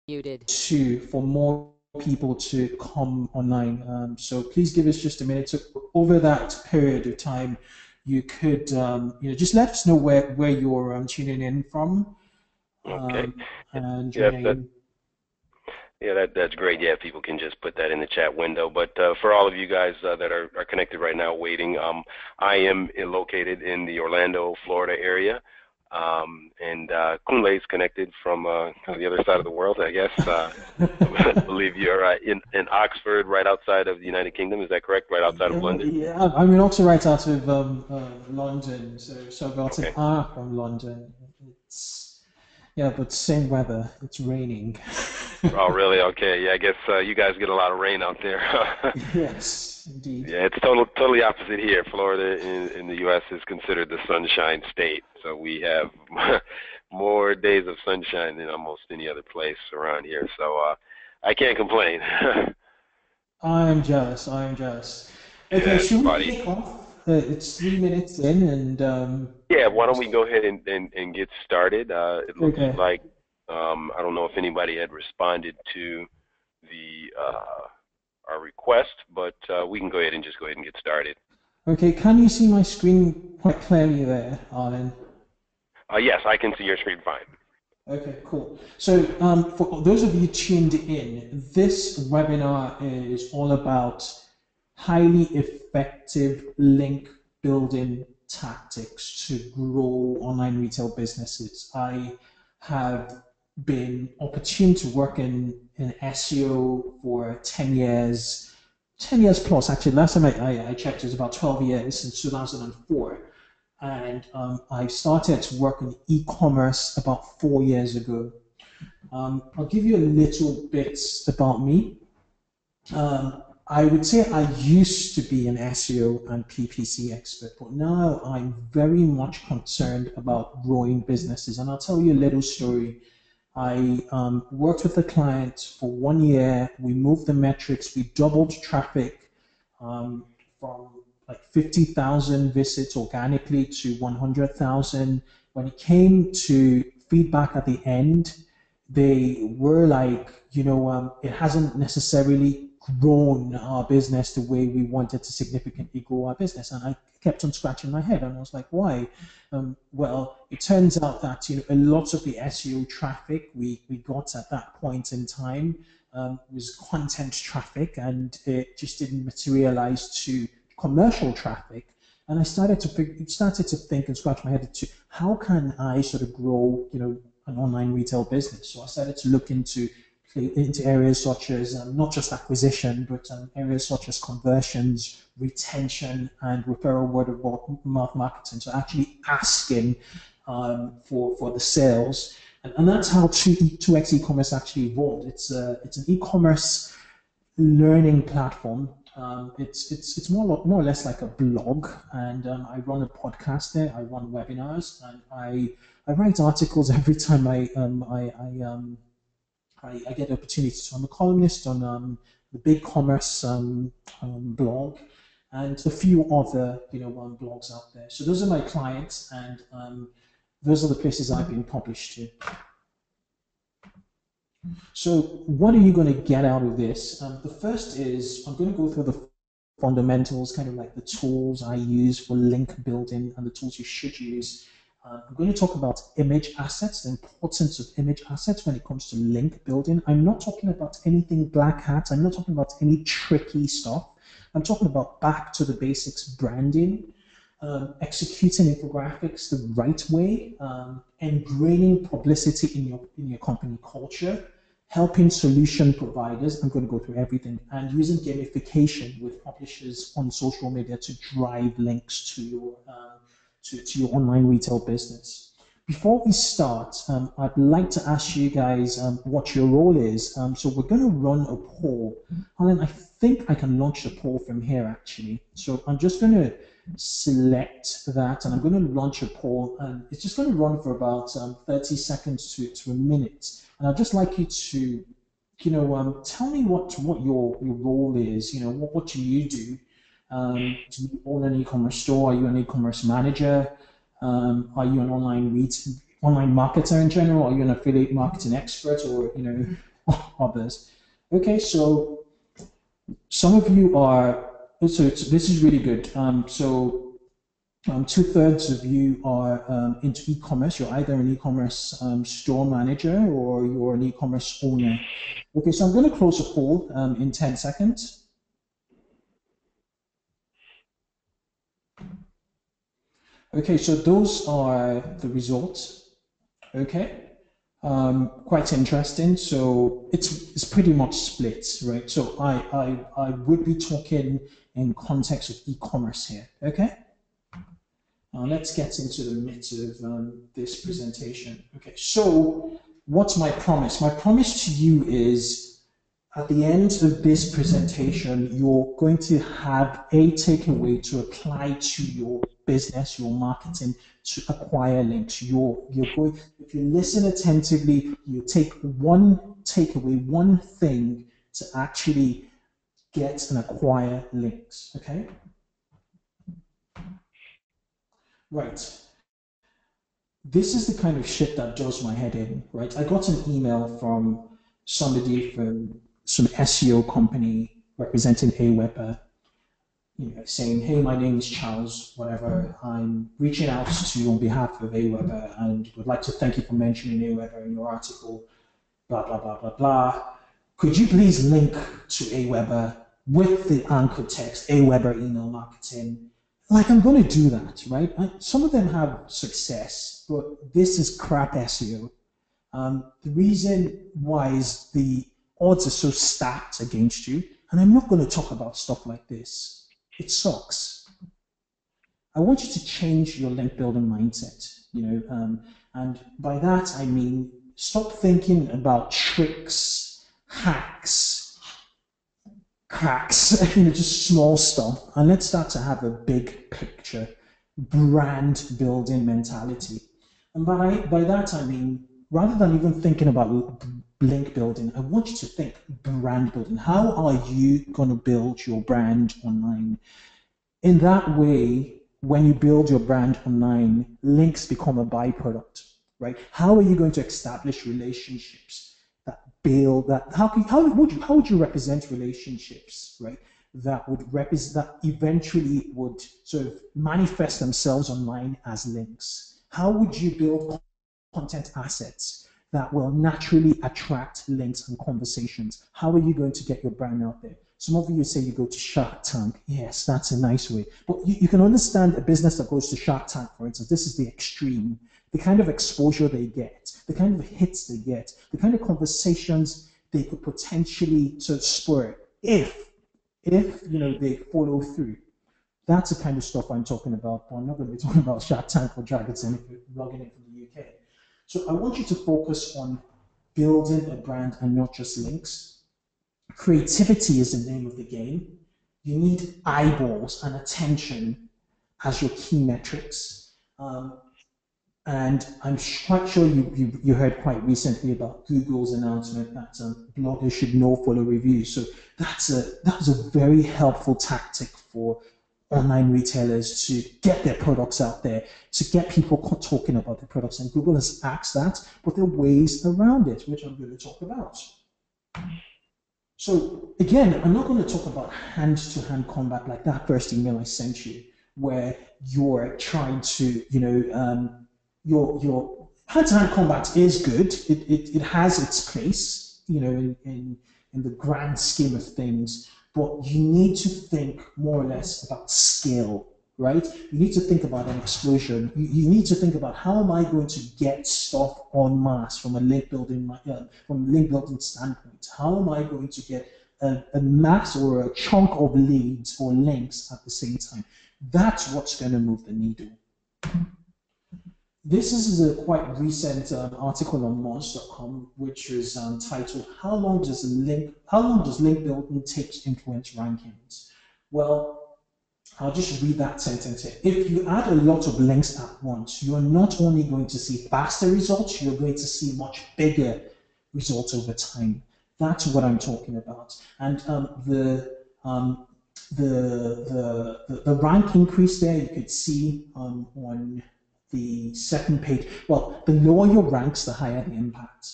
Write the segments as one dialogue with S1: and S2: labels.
S1: Muted.
S2: to for more people to come online. So please give us just a minute. So over that period of time, you could just let us know where you're tuning in from,
S3: Okay.
S2: and your
S3: Yeah, that
S2: name.
S3: yeah, that's great. Yeah, people can just put that in the chat window. But for all of you guys that are connected right now, waiting, I am located in the Orlando, Florida area, and Kunle is connected from kind of the other side of the world, I guess. I believe you're in Oxford, right outside of the United Kingdom. Is that correct? Right outside of London.
S2: Yeah, I mean also right out of London. So about an
S3: Okay.
S2: hour from London. It's Yeah, but same weather. It's raining.
S3: Oh, really? Okay. Yeah, I guess you guys get a lot of rain out there.
S2: Yes, indeed.
S3: Yeah, it's totally opposite here. Florida in the U.S. is considered the sunshine state, so we have more days of sunshine than almost any other place around here. So I can't complain.
S2: I'm jealous. I'm jealous. Okay,
S3: Yeah,
S2: should we
S3: buddy.
S2: kick off? It's 3 minutes in, and
S3: Yeah, why don't we go ahead and get started? It looks
S2: okay,
S3: like I don't know if anybody had responded to the our request, but we can go ahead and get started.
S2: okay. Can you see my screen quite clearly there, Arlen?
S3: Yes, I can see your screen fine.
S2: Okay, cool. So for those of you tuned in, this webinar is all about highly effective link building tactics to grow online retail businesses. I have been opportune to work in SEO for 10 years, 10 years plus actually. Last time I checked, it was about 12 years, since 2004. And I started to work in e-commerce about 4 years ago. I'll give you a little bit about me. I would say I used to be an SEO and PPC expert, but now I'm very much concerned about growing businesses. And I'll tell you a little story. I worked with a client for 1 year. We moved the metrics. We doubled traffic from like 50,000 visits organically to 100,000. When it came to feedback at the end, they were like, it hasn't necessarily grown our business the way we wanted to significantly grow our business. And I kept on scratching my head, and I was like, why? Well, it turns out that a lot of the SEO traffic we got at that point in time was content traffic, and it just didn't materialize to commercial traffic. And I started to think and scratch my head to how can I sort of grow, an online retail business. So I started to look into areas such as not just acquisition, but areas such as conversions, retention, and referral word of mouth marketing. So actually asking for the sales, and that's how 2x e-commerce actually evolved. It's an e-commerce learning platform. It's more or less like a blog, and I run a podcast there. I run webinars, and I write articles every time I get the opportunity. So I'm a columnist on the Big Commerce blog, and a few other blogs out there. So those are my clients, and those are the places I've been published to. So what are you going to get out of this? The first is I'm going to go through the fundamentals, kind of like the tools I use for link building and the tools you should use. I'm going to talk about image assets, the importance of image assets when it comes to link building. I'm not talking about anything black hat. I'm not talking about any tricky stuff. I'm talking about back to the basics branding, executing infographics the right way, ingraining publicity in your company culture, helping solution providers. I'm going to go through everything, and using gamification with publishers on social media to drive links to your online retail business. Before we start, I'd like to ask you guys what your role is. So we're going to run a poll. Arlen, I think I can launch the poll from here actually. So I'm just going to select that, and I'm going to launch a poll, and it's just going to run for about 30 seconds to a minute. And I'd just like you to, tell me what your role is. What do you do? Do you own an e-commerce store? Are you an e-commerce manager? Are you an online marketer in general? Are you an affiliate marketing expert, or others. Okay, so some of you are, this is really good. Two-thirds of you are into e-commerce. You're either an e-commerce store manager or you're an e-commerce owner. Okay, so I'm going to close the poll in 10 seconds. Okay, so those are the results. Okay. Quite interesting. So it's pretty much split, right? So I would be talking in context of e-commerce here. Okay. Let's get into the meat of this presentation. Okay. So what's my promise? My promise to you is at the end of this presentation, you're going to have a takeaway to apply to your business, your marketing, to acquire links. You're going, if you listen attentively, you take one takeaway, one thing to actually get and acquire links. Okay? Right. This is the kind of shit that does my head in, right? I got an email from somebody from some SEO company representing Aweber, saying, "Hey, my name is Charles, whatever. I'm reaching out to you on behalf of Aweber and would like to thank you for mentioning Aweber in your article, blah, blah, blah, blah, blah. Could you please link to Aweber with the anchor text, Aweber email marketing?" Like, I'm going to do that, right? Some of them have success, but this is crap SEO. The reason why is the odds are so stacked against you, and I'm not going to talk about stuff like this. It sucks. I want you to change your link building mindset, and by that I mean stop thinking about tricks, hacks, cracks, just small stuff, and let's start to have a big picture, brand building mentality. And by that I mean, rather than even thinking about link building, I want you to think brand building. How are you going to build your brand online? In that way, when you build your brand online, links become a byproduct, right? How are you going to establish relationships that build that? How would you represent relationships, right? That would represent, that eventually would sort of manifest themselves online as links. How would you build content assets that will naturally attract links and conversations? How are you going to get your brand out there? Some of you say you go to Shark Tank. Yes, that's a nice way. But you can understand a business that goes to Shark Tank, for instance. This is the extreme. The kind of exposure they get, the kind of hits they get, the kind of conversations they could potentially sort of spur if they follow through. That's the kind of stuff I'm talking about. But I'm not going to be talking about Shark Tank or Dragons and if you're logging in from the UK. So I want you to focus on building a brand and not just links. Creativity is the name of the game. You need eyeballs and attention as your key metrics. And I'm quite sure you heard quite recently about Google's announcement that bloggers should no follow reviews. So that was a very helpful tactic for online retailers to get their products out there, to get people talking about their products. And Google has axed that, but there are ways around it, which I'm going to talk about. So again, I'm not going to talk about hand-to-hand combat like that first email I sent you, where you're trying to, your hand-to-hand combat is good. It has its place, in the grand scheme of things. But you need to think more or less about scale, right? You need to think about an explosion. You need to think about how am I going to get stuff en masse from a link building standpoint? How am I going to get a mass or a chunk of leads or links at the same time? That's what's going to move the needle. This is a quite recent article on Moz.com, which is titled "How long does link building take to influence rankings?" Well, I'll just read that sentence here. If you add a lot of links at once, you're not only going to see faster results, you're going to see much bigger results over time. That's what I'm talking about. And the rank increase there, you could see on the second page. Well, the lower your ranks, the higher the impact.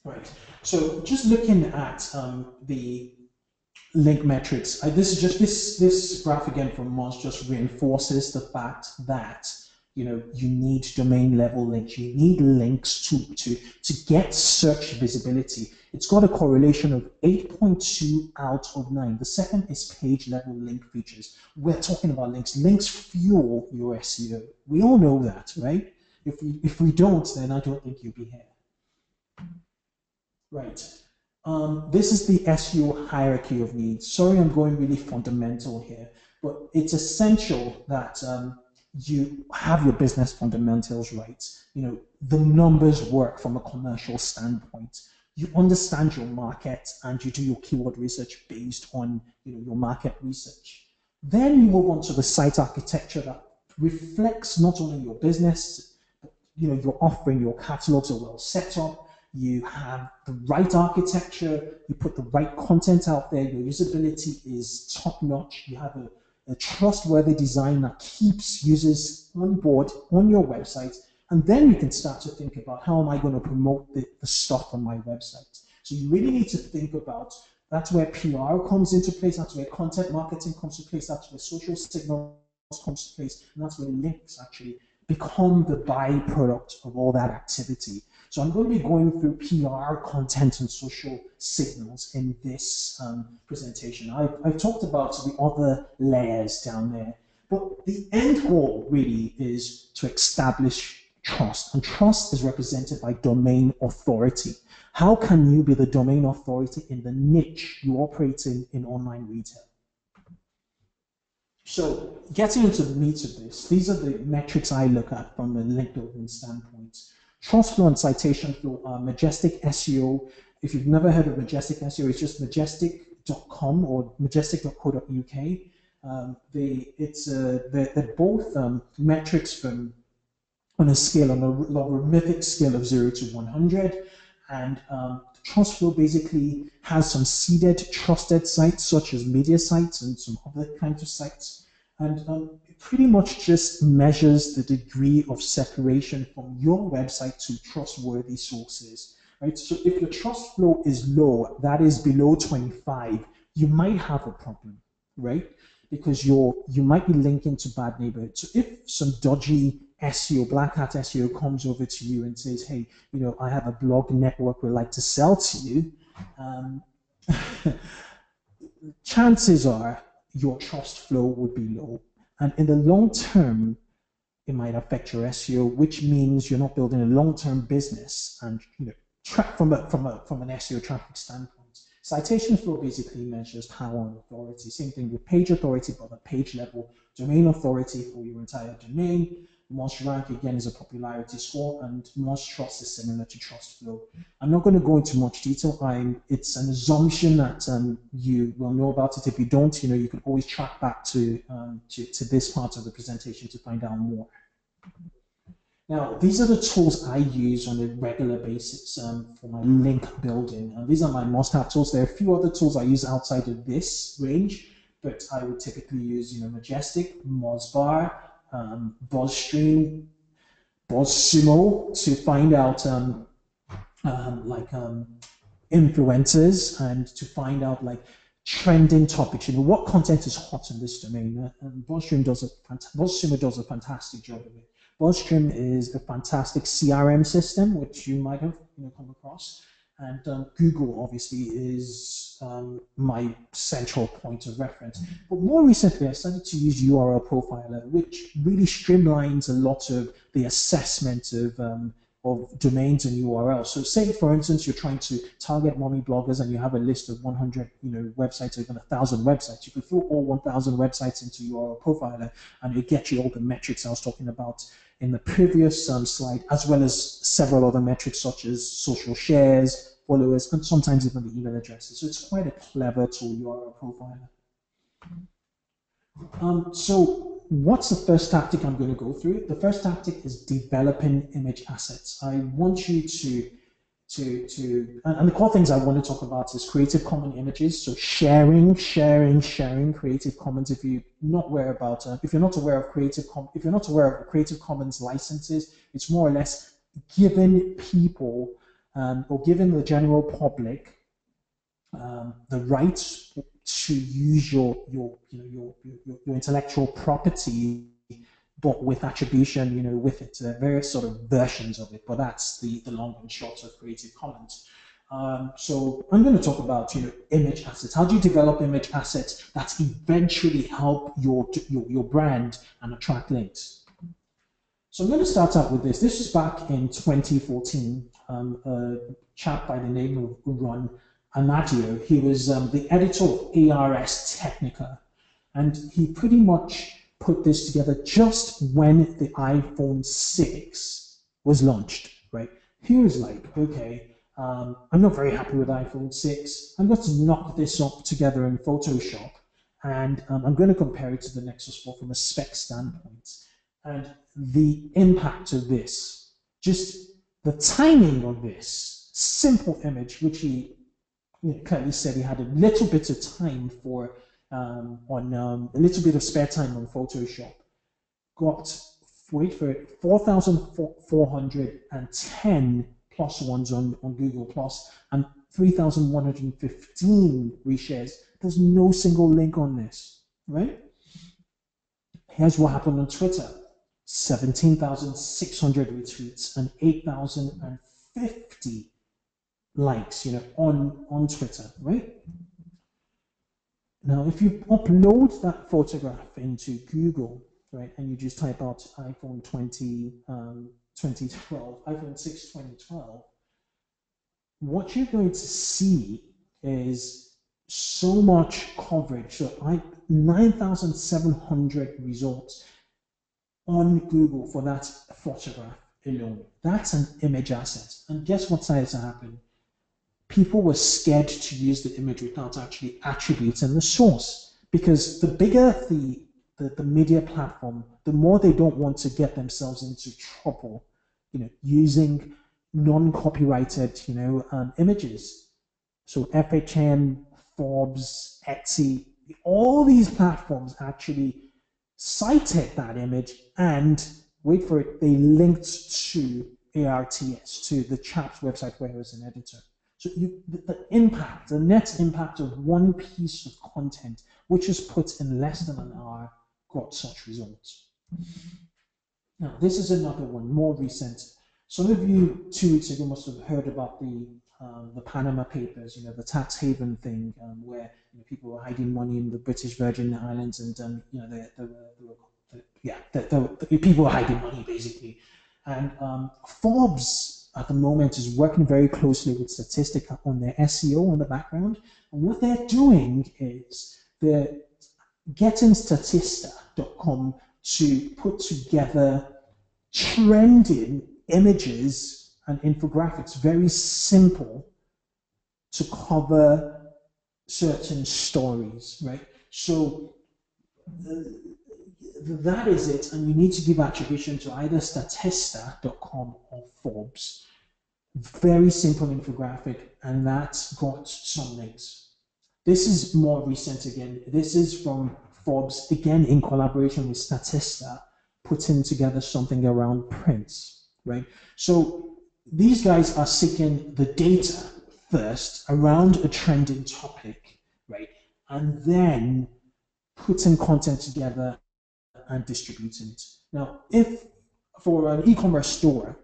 S2: Right. So just looking at the link metrics, this is just this graph again from Moz just reinforces the fact that you need domain level links. You need links to get search visibility. It's got a correlation of 8.2 out of 9. The second is page level link features. We're talking about links. Links fuel your SEO. We all know that, right? If we don't, then I don't think you'll be here. Right. This is the SEO hierarchy of needs. Sorry, I'm going really fundamental here, but it's essential that you have your business fundamentals right. The numbers work from a commercial standpoint. You understand your market and you do your keyword research based on your market research. Then you move on to the site architecture that reflects not only your business, but your offering, your catalogs are well set up. You have the right architecture, you put the right content out there, your usability is top notch, you have a trustworthy design that keeps users on board on your website, and then you can start to think about how am I going to promote the stuff on my website. So you really need to think about, that's where PR comes into place, that's where content marketing comes into place, that's where social signals comes to place, and that's where links actually become the byproduct of all that activity. So I'm going to be going through PR, content, and social signals in this presentation. I've talked about the other layers down there, but the end goal really is to establish trust, and trust is represented by domain authority. How can you be the domain authority in the niche you operate in online retail? So getting into the meat of this, these are the metrics I look at from a link building standpoint. Trust flow and citation flow are Majestic SEO. If you've never heard of Majestic SEO, it's just majestic.com or majestic.co.uk. They're both metrics from on a logarithmic scale of 0 to 100. And Trust flow basically has some seeded, trusted sites such as media sites and some other kinds of sites. And it pretty much just measures the degree of separation from your website to trustworthy sources, right? So if your trust flow is low, that is below 25, you might have a problem, right? Because you might be linking to bad neighborhoods. So if some dodgy SEO, black hat SEO comes over to you and says, hey, I have a blog network we'd like to sell to you, chances are your trust flow would be low. And in the long term, it might affect your SEO, which means you're not building a long-term business and track from an SEO traffic standpoint. Citation flow basically measures power and authority. Same thing with page authority, but at page level, domain authority for your entire domain. Most rank again is a popularity score, and most trust is similar to trust flow. I'm not going to go into much detail. It's an assumption that you will know about it. If you don't, you can always track back to this part of the presentation to find out more. Now, these are the tools I use on a regular basis for my link building. And these are my must-have tools. There are a few other tools I use outside of this range, but I would typically use, Majestic, Mozbar, BuzzStream, BuzzSumo to find out influencers and to find out trending topics. What content is hot in this domain. And BuzzSumo does a fantastic job of it. BuzzStream is a fantastic CRM system, which you might have come across. And Google obviously is my central point of reference. But more recently, I started to use URL Profiler, which really streamlines a lot of the assessment of domains and URLs. So say, for instance, you're trying to target mommy bloggers and you have a list of 100 websites or even 1,000 websites. You can throw all 1,000 websites into URL Profiler and it gets you all the metrics I was talking about in the previous slide, as well as several other metrics such as social shares, followers, and sometimes even the email addresses. So it's quite a clever tool, URL Profiler. So what's the first tactic I'm going to go through? The first tactic is developing image assets. I want you and the core things I want to talk about is Creative Commons images. So sharing Creative Commons. If you're not aware of Creative Commons licenses, it's more or less giving people or giving the general public the rights to use your intellectual property, but with attribution, with it, various sort of versions of it. But that's the long and short of Creative Commons. So I'm going to talk about image assets. How do you develop image assets that eventually help your brand and attract links? So I'm going to start out with this. This is back in 2014. A chap by the name of Ron Amadio. He was the editor of ARS Technica, and he pretty much put this together just when the iPhone 6 was launched, right? He was like, okay, I'm not very happy with iPhone 6. I'm going to knock this up together in Photoshop, and I'm going to compare it to the Nexus 4 from a spec standpoint. And the impact of this, just the timing of this simple image, which he clearly said he had a little bit of time for, a little bit of spare time on Photoshop, got, wait for it, 4,410 plus ones on Google Plus and 3,115 reshares. There's no single link on this, right? Here's what happened on Twitter. 17,600 retweets and 8,050 likes, on Twitter, right? Now, if you upload that photograph into Google, right, and you just type out iPhone 2012, iPhone 6 2012, what you're going to see is so much coverage. So 9,700 results on Google for that photograph alone. That's an image asset. And guess what started to happen? People were scared to use the image without actually attributing the source, because the bigger the media platform, the more they don't want to get themselves into trouble, using non-copyrighted, images. So FHM, Forbes, Etsy, all these platforms actually cited that image and, wait for it, they linked to ARTS, to the chap's website where he was an editor. So the impact, the net impact of one piece of content, which was put in less than an hour, got such results. Now, this is another one, more recent. Some of you 2 weeks ago must have heard about the Panama Papers, the tax haven thing, where people were hiding money in the British Virgin Islands, and the people were hiding money basically. And Forbes at the moment is working very closely with Statistica on their SEO on the background, and what they're doing is they're getting Statista.com to put together trending images and infographics, very simple, to cover certain stories, right? So that is it, and you need to give attribution to either Statista.com or Forbes. Very simple infographic, and that's got some links. This is more recent again. This is from Forbes, again in collaboration with Statista, putting together something around prints, right? So these guys are seeking the data first around a trending topic, right? And then putting content together and distributing it. Now, if for an e-commerce store,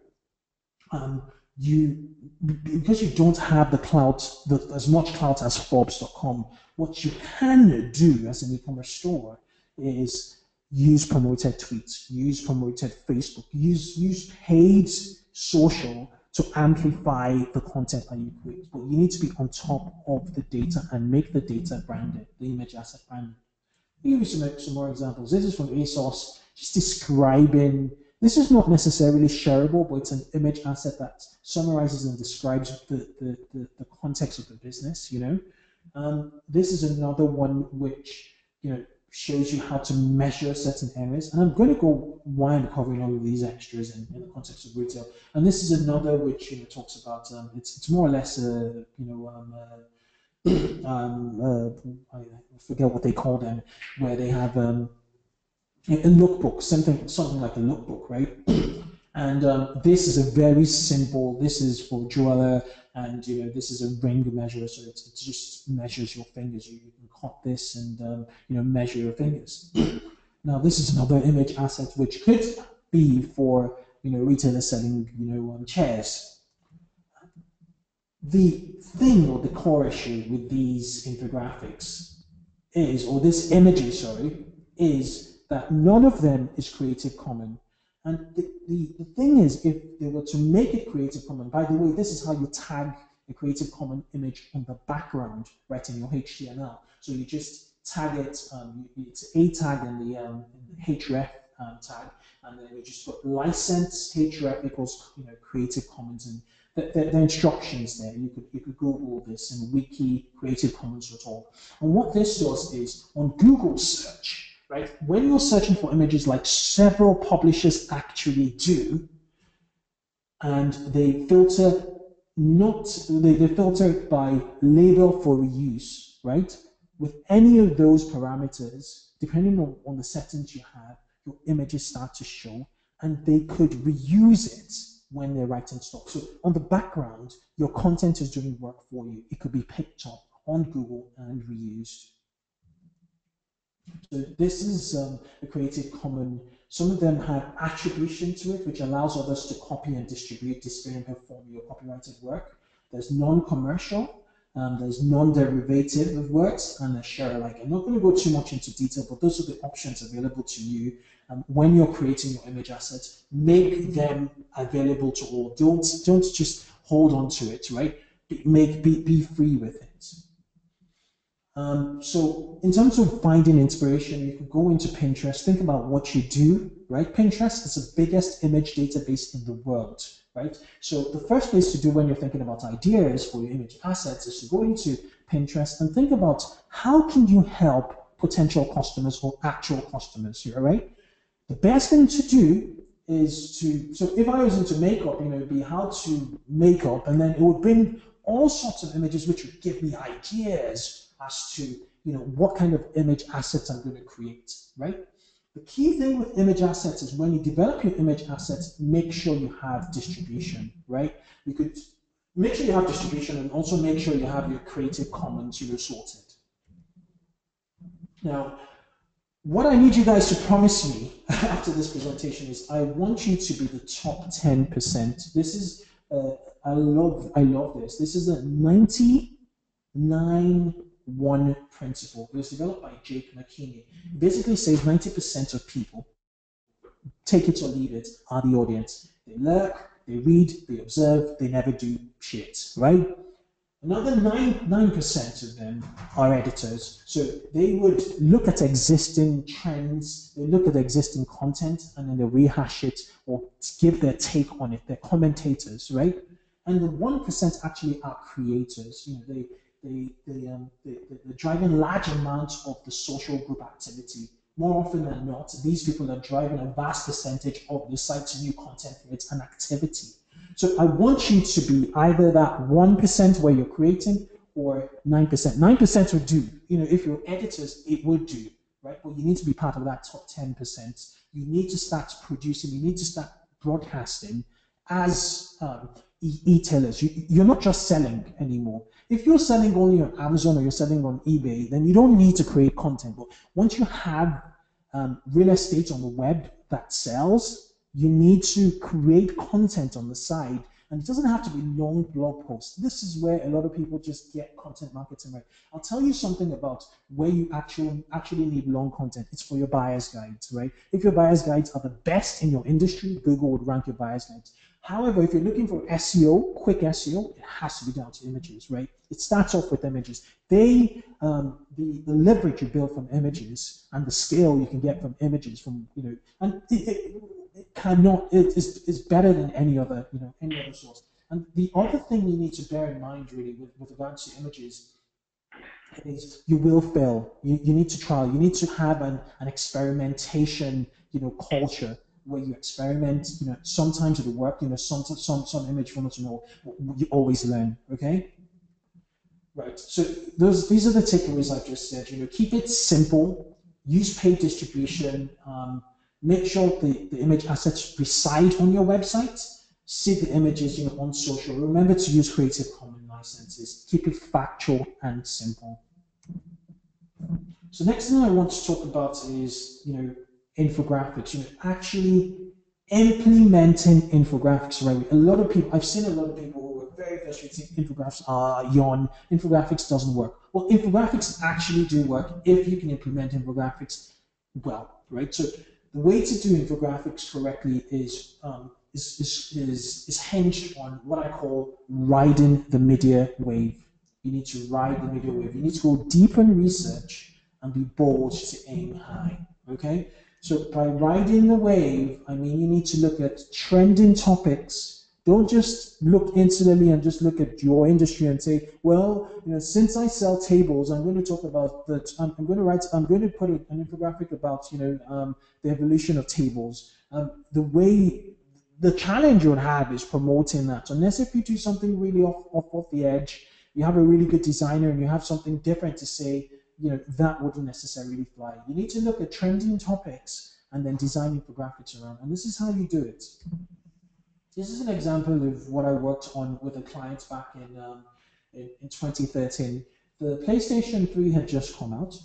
S2: because you don't have the clout, as much clout as Forbes.com, what you can do as an e-commerce store is use promoted tweets, use promoted Facebook, use paid social to amplify the content that you create. But you need to be on top of the data and make the data branded, the image asset branded. I'll give you some more examples. This is from ASOS, just describing, this is not necessarily shareable, but it's an image asset that summarizes and describes the context of the business, This is another one which, shows you how to measure certain areas. And I'm going to go why I'm covering all of these extras in the context of retail. And this is another which, talks about, it's more or less, I forget what they call them, where they have a lookbook, something like a lookbook, right? And this is a very simple, this is for jeweler, and this is a ring measure, so it just measures your fingers. You can cut this and measure your fingers. Now this is another image asset which could be for retailers selling chairs. The thing or the core issue with these infographics is, or this imagery, sorry, is that none of them is Creative Commons. And the thing is, if they were to make it Creative Commons, by the way, this is how you tag a Creative Commons image on the background, right, in your HTML. So you just tag it, it's a tag in the href tag, and then you just put license href equals Creative Commons, and the instructions there. You could Google this in wiki creativecommons.org. And what this does is on Google search, right? When you're searching for images like several publishers actually do, and they filter they filter it by label for reuse, right? With any of those parameters, depending on the settings you have, your images start to show, and they could reuse it when they're writing stock. So on the background, your content is doing work for you. It could be picked up on Google and reused. So this is a Creative Commons. Some of them have attribution to it, which allows others to copy and distribute, display and perform your copyrighted work. There's non-commercial, there's non-derivative of works, and there's share alike. I'm not going to go too much into detail, but those are the options available to you. When you're creating your image assets, make them available to all. Don't just hold on to it, right? Be free with it. So in terms of finding inspiration, you can go into Pinterest, think about what you do, right? Pinterest is the biggest image database in the world, right? So the first place to do when you're thinking about ideas for your image assets is to go into Pinterest and think about how can you help potential customers or actual customers here, right? The best thing to do is so if I was into makeup, it'd be how to makeup, and then it would bring all sorts of images which would give me ideas as to what kind of image assets I'm going to create, right? The key thing with image assets is when you develop your image assets, make sure you have distribution, right? You could make sure you have distribution and also make sure you have your Creative Commons sorted. Now, what I need you guys to promise me after this presentation is I want you to be the top 10%. This is, I love this. This is a 99-1 principle. It was developed by Jake McKinney. It basically says 90% of people, take it or leave it, are the audience. They lurk, they read, they observe, they never do shit, right? Another 9% of them are editors. So they would look at existing trends, they look at existing content, and then they rehash it or give their take on it. They're commentators, right? And the 1% actually are creators. They're driving large amounts of the social group activity. More often than not, these people are driving a vast percentage of the site's new content rates and activity. So I want you to be either that 1% where you're creating or 9%. 9% would do. If you're editors, it would do, right? But you need to be part of that top 10%. You need to start producing. You need to start broadcasting as e-tailers. You're not just selling anymore. If you're selling only on Amazon or you're selling on eBay, then you don't need to create content. But once you have real estate on the web that sells, you need to create content on the side. And it doesn't have to be long blog posts. This is where a lot of people just get content marketing right. I'll tell you something about where you actually need long content. It's for your buyer's guides, right? If your buyer's guides are the best in your industry, Google would rank your buyer's guides. However, if you're looking for SEO, quick SEO, it has to be down to images, right? It starts off with images. The leverage you build from images and the scale you can get from images, and it is better than any other source. And the other thing you need to bear in mind, really, with regards to images, is you will fail. You need to trial. You need to have an experimentation, culture where you experiment. Sometimes it'll work. Some image formats, you always learn. Okay. Right. So these are the takeaways I've just said. Keep it simple. Use paid distribution. make sure the image assets reside on your website. See the images, on social. Remember to use Creative Commons licenses. Keep it factual and simple. So next thing I want to talk about is, infographics. Actually implementing infographics right. A lot of people, I've seen a lot of people who are very frustrated. Infographics are yawn. Infographics doesn't work. Well, infographics actually do work if you can implement infographics well, right? So the way to do infographics correctly is hinged on what I call riding the media wave. You need to ride the media wave. You need to go deep in research and be bold to aim high. Okay? So by riding the wave, I mean you need to look at trending topics. Don't just look insularly and just look at your industry and say, well, since I sell tables, I'm going to talk about that. I'm going to put an infographic about, the evolution of tables. The challenge you would have is promoting that. Unless if you do something really off the edge, you have a really good designer and you have something different to say, that wouldn't necessarily fly. You need to look at trending topics and then design infographics around. And this is how you do it. This is an example of what I worked on with a client back in 2013. The PlayStation 3 had just come out.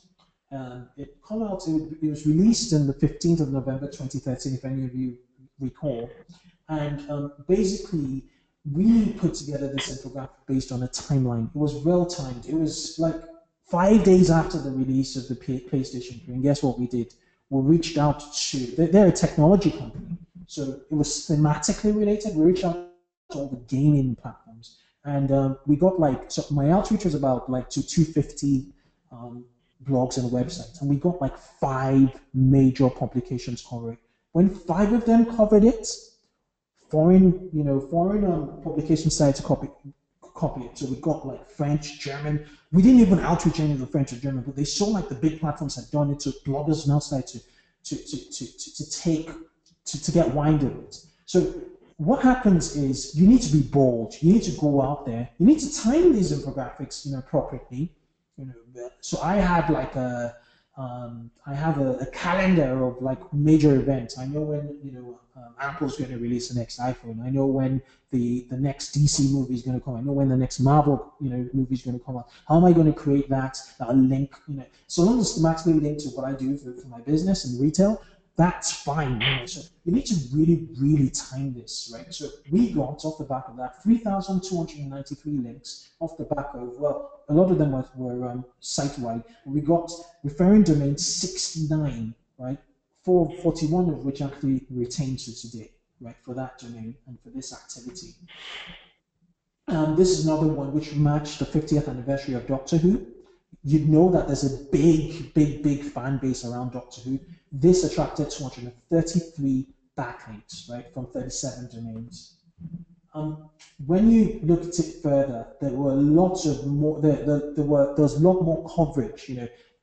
S2: It was released on the 15th of November 2013, if any of you recall. And basically, we put together this infographic based on a timeline. It was well timed. It was like 5 days after the release of the PlayStation 3. And guess what we did? We reached out they're a technology company. So it was thematically related. We reached out to all the gaming platforms. And we got so my outreach was about to 250 blogs and websites. And we got 5 major publications covered. When 5 of them covered it, foreign publication started to copy it. So we got French, German. We didn't even outreach any of the French or German, but they saw the big platforms had done it. So bloggers now started to get wind of it. So what happens is you need to be bold. You need to go out there. You need to time these infographics, appropriately. So I have a calendar of major events. I know when Apple's going to release the next iPhone. I know when the next DC movie is going to come. I know when the next Marvel movie is going to come out. How am I going to create that link? So long as it's thematically linked to what I do for my business and retail, that's fine. So you need to really, really time this, right? So we got off the back of that 3,293 links off the back of, well, a lot of them were site-wide. We got referring domains 69, right? 41 of which actually retained to today, right? For that domain and for this activity. This is another one which matched the 50th anniversary of Doctor Who. You'd know that there's a big fan base around Doctor Who. This attracted 233 backlinks, right, from 37 domains. When you look at it further, there were lots of more. There was a lot more coverage,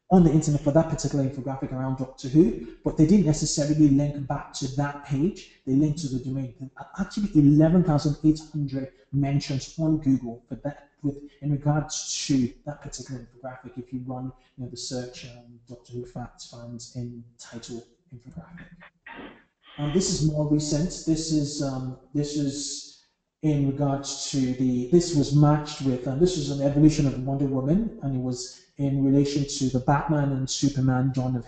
S2: on the internet for that particular infographic around Doctor Who, but they didn't necessarily link back to that page. They linked to the domain. Actually, 11,800 mentions on Google for that. In regards to that particular infographic, if you run the search Doctor Who facts fans in title infographic. This is more recent. This is in regards to this was matched with this was an evolution of Wonder Woman, and it was in relation to the Batman and Superman Dawn of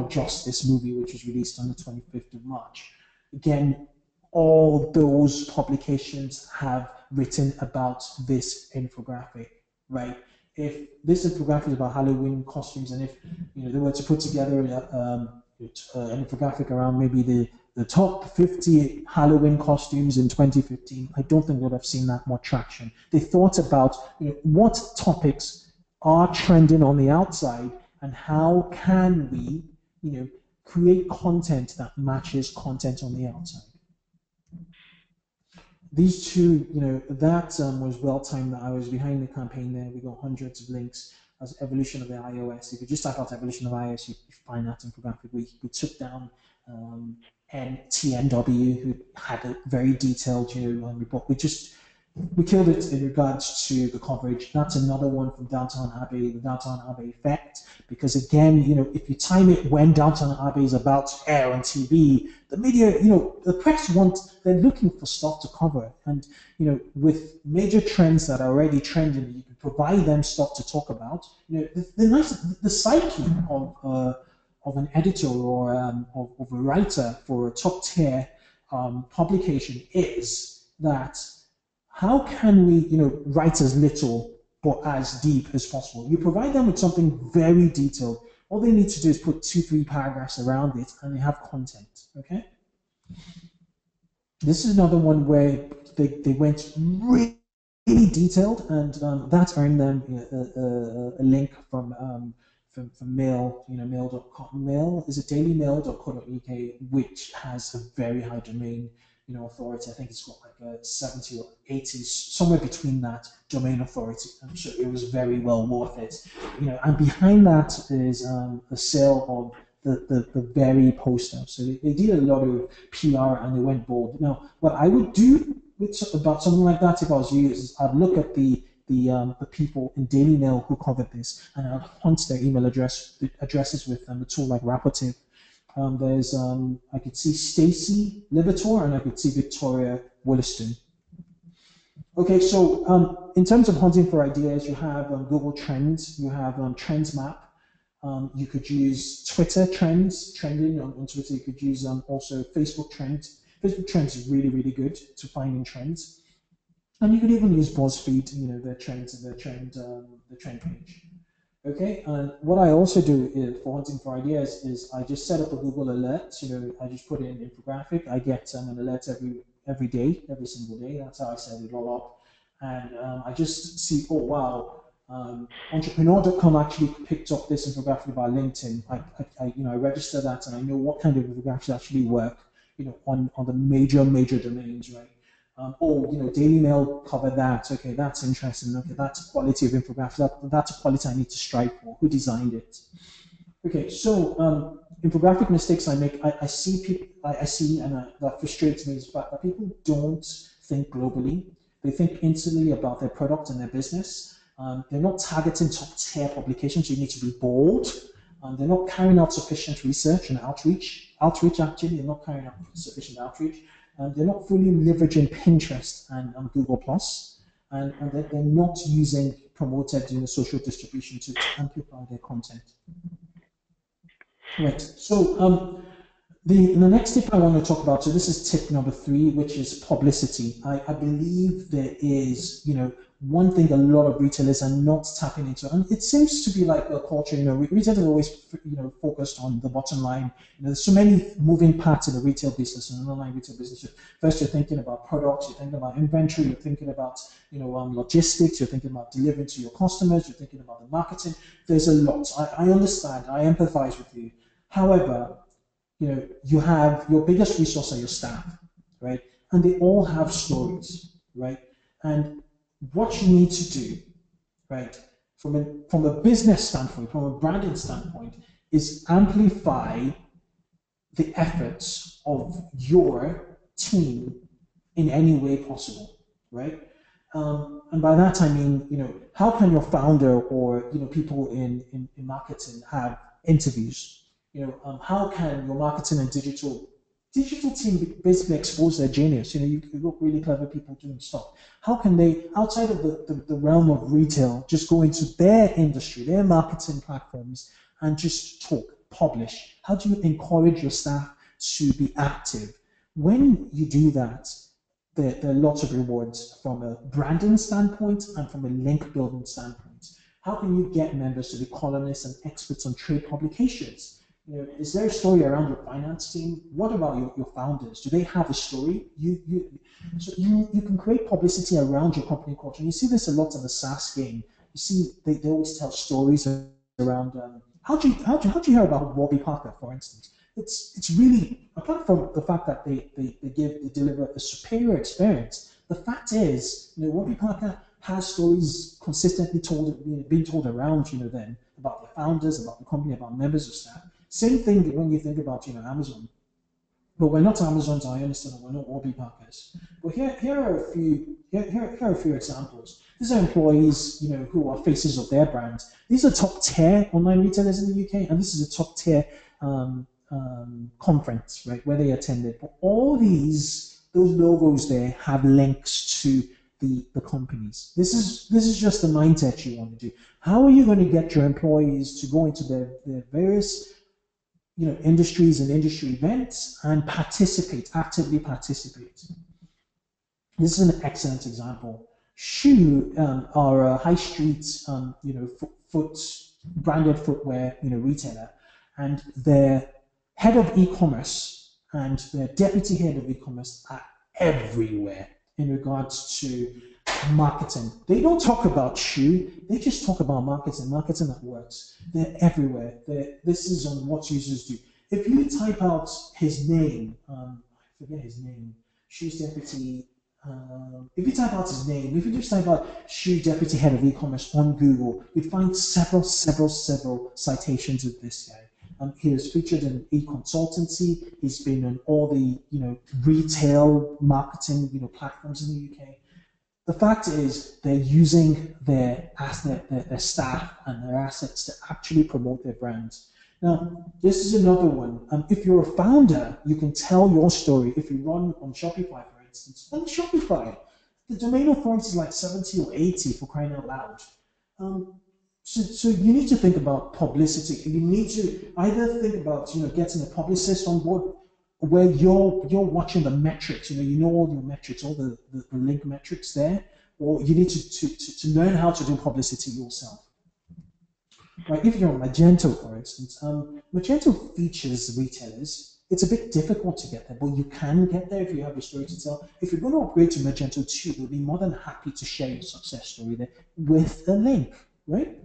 S2: Justice movie, which was released on the 25th of March. Again, all those publications have written about this infographic, right? If this infographic is about Halloween costumes, and if they were to put together an infographic around maybe the top 50 Halloween costumes in 2015, I don't think they would have seen that much traction. They thought about what topics are trending on the outside and how can we create content that matches content on the outside. These two, that was well timed. That I was behind the campaign there. We got hundreds of links as evolution of the iOS. If you just type out evolution of iOS, you find that infographic. We took down TNW, who had a very detailed, report. We just We killed it in regards to the coverage. That's another one from Downtown Abbey, the Downtown Abbey effect. Because again, if you time it when Downtown Abbey is about to air on TV, the media, the press they're looking for stuff to cover. And, with major trends that are already trending, you can provide them stuff to talk about. The psyche of an editor or of a writer for a top tier publication is that how can we, write as little but as deep as possible? You provide them with something very detailed. All they need to do is put 2-3 paragraphs around it, and they have content. Okay. This is another one where they went really detailed, and that earned them a link from Mail, mail.com. Mail is it dailymail.co.uk, which has a very high domain authority. I think it's got like a 70 or 80, somewhere between that domain authority. I'm sure it was very well worth it. And behind that is a sale of the very poster. So they did a lot of PR and they went bold. Now, what I would do about something like that if I was you is I'd look at the people in Daily Mail who covered this, and I'd hunt their email addresses with them. A tool like Rapportive. There's I could see Stacy Livertor and I could see Victoria Williston. Okay, so in terms of hunting for ideas, you have Google Trends, you have Trends Map. You could use Twitter trending on Twitter. You could use also Facebook Trends. Facebook Trends is really, really good to finding trends. And you could even use BuzzFeed, their trends and the trend page. Okay, and what I also do for hunting for ideas is I just set up a Google alert. I just put in an infographic. I get an alert every day, every single day. That's how I set it all up. And I just see, oh wow, entrepreneur.com actually picked up this infographic by LinkedIn. I register that, and I know what kind of infographics actually work, on the major domains, right? Daily Mail covered that. Okay, that's interesting. Okay, that's quality of infographics. That's a quality I need to strive for. Who designed it? Okay, so infographic mistakes I make. I see people. I see, and that frustrates me is the fact that people don't think globally. They think instantly about their product and their business. They're not targeting top tier publications. You need to be bold. They're not carrying out sufficient research and outreach. Actually, they're not carrying out sufficient outreach. They're not fully leveraging Pinterest and Google Plus, and they're not using promoted social distribution to amplify their content. Right. So the next tip I want to talk about. So this is tip number 3, which is publicity. I believe there is one thing a lot of retailers are not tapping into, and it seems to be like a culture. Retailers are always focused on the bottom line. There's so many moving parts in the retail business and an online retail business. First, you're thinking about products, you're thinking about inventory, you're thinking about logistics, you're thinking about delivering to your customers, you're thinking about the marketing. There's a lot. I understand. I empathize with you. However, you have your biggest resource are your staff, right? And they all have stories, right? And what you need to do, right, from a business standpoint, from a branding standpoint, is amplify the efforts of your team in any way possible, right? And by that I mean, how can your founder or people in marketing have interviews? How can your marketing and digital team basically expose their genius? You've got really clever people doing stuff. How can they, outside of the realm of retail, just go into their industry, their marketing platforms, and just talk, publish? How do you encourage your staff to be active? When you do that, there are lots of rewards from a branding standpoint and from a link building standpoint. How can you get members to be columnists and experts on trade publications? Is there a story around your finance team? What about your founders? Do they have a story? So you can create publicity around your company culture. You see this a lot in the SaaS game. You see they always tell stories around. How do you hear about Warby Parker, for instance? It's really, apart from the fact that they deliver a superior experience. The fact is, Warby Parker has stories consistently being told around them about the founders, about the company, about members of staff. Same thing when you think about Amazon. But we're not Amazon, I understand. We're not Warby Parkers. But here are a few here are a few examples. These are employees, who are faces of their brands. These are top tier online retailers in the UK, and this is a top tier conference, right, where they attended. But all those logos there have links to the companies. This is just the mindset you want to do. How are you going to get your employees to go into their various industries and industry events and actively participate? This is an excellent example. Shoe are a high street, branded footwear, retailer, and their head of e-commerce and their deputy head of e-commerce are everywhere in regards to marketing. They don't talk about shoe, they just talk about marketing that works. They're everywhere. This is on what users do. If you type out his name, I forget his name, shoes deputy, if you type out his name, if you just type out shoe deputy head of e-commerce on Google, you'd find several citations of this guy. He is featured in e-consultancy. He's been on all the retail marketing platforms in the UK. The fact is they're using their staff and their assets to actually promote their brands. Now, this is another one. If you're a founder, you can tell your story. If you run on Shopify, for instance, on Shopify, the domain authority is like 70 or 80 for crying out loud. So you need to think about publicity. You need to either think about getting a publicist on board where you're watching the metrics. You know all your metrics, all the link metrics there, or you need to learn how to do publicity yourself. Right? If you're on Magento, for instance, Magento features retailers. It's a bit difficult to get there, but you can get there if you have a story to tell. If you're going to upgrade to Magento 2, they'll be more than happy to share your success story there with a link, right?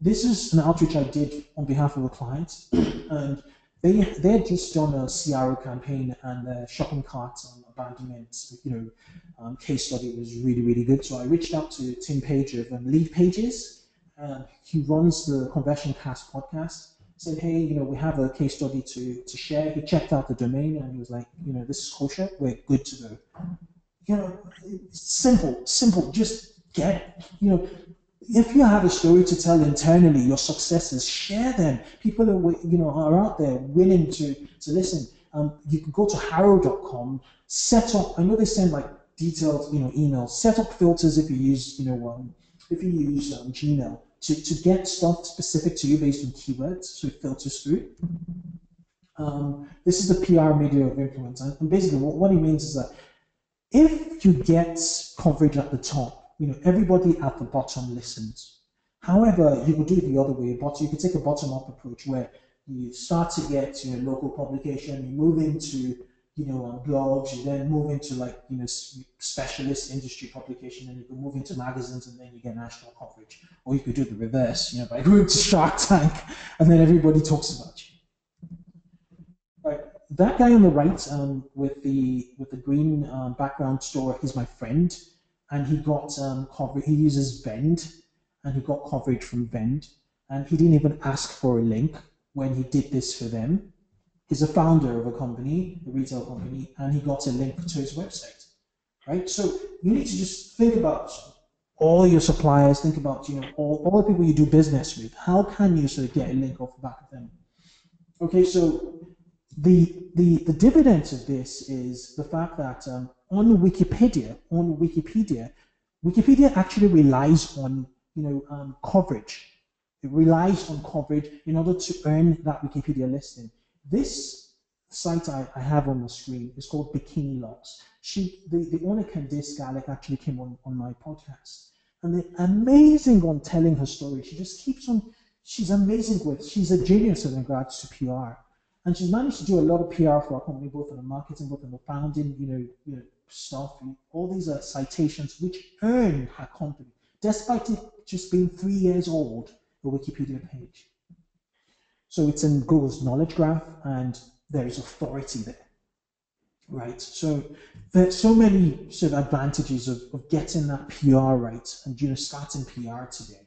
S2: This is an outreach I did on behalf of a client, and they had just done a CRO campaign, and the shopping cart abandonment case study was really good. So I reached out to Tim Page of Lead Pages, and he runs the Conversion Cast podcast. Said, hey, we have a case study to share. He checked out the domain and he was like, this is kosher. We're good to go. Simple. Just get if you have a story to tell internally, your successes, share them. People are out there willing to listen. You can go to harrow.com, set up. I know they send like detailed emails. Set up filters if you use Gmail to get stuff specific to you based on keywords, so it filters through. This is the PR media of influence, and basically what he means is that if you get coverage at the top, everybody at the bottom listens. However, you could do it the other way, but you could take a bottom-up approach where you start to get local publication, you move into blogs, you then move into specialist industry publication, and you can move into magazines, and then you get national coverage. Or you could do the reverse, by going to Shark Tank, and then everybody talks about you. Right, that guy on the right with the green background store is my friend. And he got coverage. He uses Vend, and he got coverage from Vend. And he didn't even ask for a link when he did this for them. He's a founder of a company, a retail company, and he got a link to his website, right? So you need to just think about all your suppliers. Think about all the people you do business with. How can you sort of get a link off the back of them? Okay, so the dividends of this is the fact that on Wikipedia actually relies on coverage. It relies on coverage in order to earn that Wikipedia listing. This site I have on the screen is called Bikini Locks. The owner Candice Gallic actually came on my podcast, and they're amazing on telling her story. She just keeps on. She's amazing she's a genius in regards to PR. And she's managed to do a lot of PR for our company, both in the marketing, both in the founding, stuff. All these are citations which earn her company, despite it just being 3 years old, the Wikipedia page. So it's in Google's knowledge graph, and there is authority there, right? So there's so many sort of advantages of getting that PR right and starting PR today.